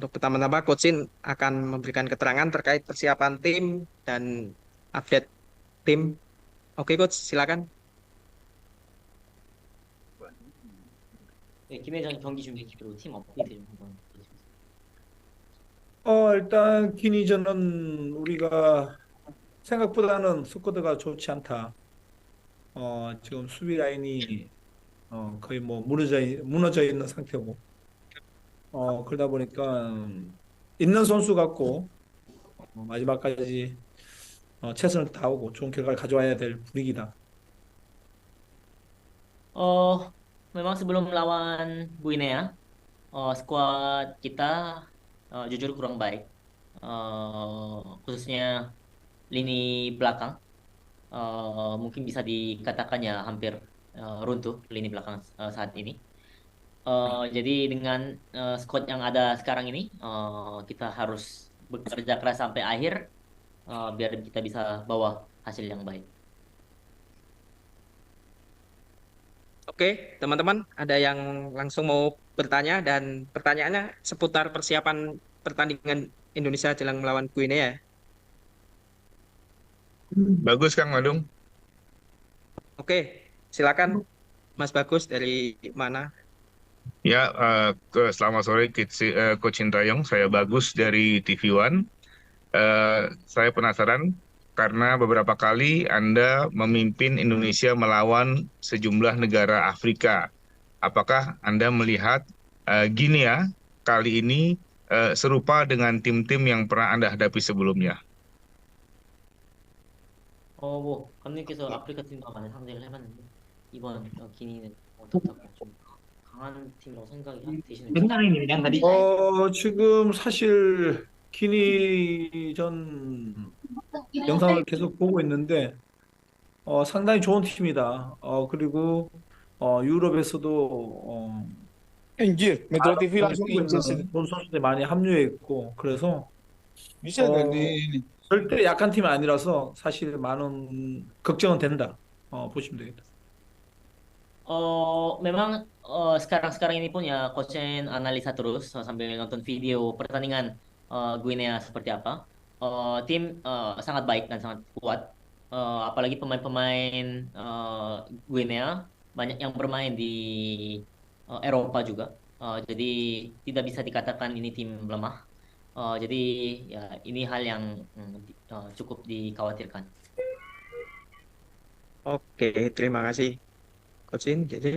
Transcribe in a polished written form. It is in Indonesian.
Untuk pertama-tama, Coach Sin akan memberikan keterangan terkait persiapan tim dan update tim. Oke, Coach, silakan. 네, 김혜정 경기 준비 그리고 팀 업데이트 좀 한번 해주세요. 일단 기니저는 우리가 생각보다는 스쿼드가 좋지 않다. 지금 수비 라인이 거의 뭐 무너져 있는 상태고, 그러다 보니까 있는 선수 같고 마지막까지 최선을 다하고 좋은 결과를 가져와야 될 분위기다. Oh, memang sebelum melawan Guinea, skuad kita jujur kurang baik. Khususnya lini belakang. Mungkin bisa dikatakan ya hampir runtuh lini belakang saat ini. Jadi dengan squad yang ada sekarang ini, kita harus bekerja keras sampai akhir biar kita bisa bawa hasil yang baik. Oke, teman-teman, ada yang langsung mau bertanya dan pertanyaannya seputar persiapan pertandingan Indonesia jelang melawan Guinea. Bagus Kang Madung. Oke, silakan Mas Bagus dari mana? Ya, selamat sore Coach Sintayong. Saya Bagus dari TV One. Saya penasaran karena beberapa kali Anda memimpin Indonesia melawan sejumlah negara Afrika. Apakah Anda melihat Guinea kali ini serupa dengan tim-tim yang pernah Anda hadapi sebelumnya? 뭐 감독님께서 아프리카 팀과 많은 상대를 해봤는데 이번 기니는 어떻다고 좀 강한 팀이라고 생각이 되시는지. 옛날에는 tadi. 지금 사실 기니전 영상을 계속 보고 있는데 상당히 좋은 팀이다. 그리고 유럽에서도 Anjir, Metro TV langsung 뛰고 injil sini. 있는 좋은 선수들이 많이 합류해 있고 그래서 Bisa nggak di ini? 절대 약한 팀이 아니라서 사실 많은 걱정은 된다. 보시면 되겠다. Memang sekarang-sekarang ini pun ya Coach Chen analisa terus sambil nonton video pertandingan Guinea seperti apa. Tim sangat baik dan sangat kuat. Apalagi pemain-pemain Guinea banyak yang bermain di Eropa juga. Jadi tidak bisa dikatakan ini tim lemah. Jadi ya ini hal yang cukup dikhawatirkan. Oke, terima kasih, Coach Sin. Jadi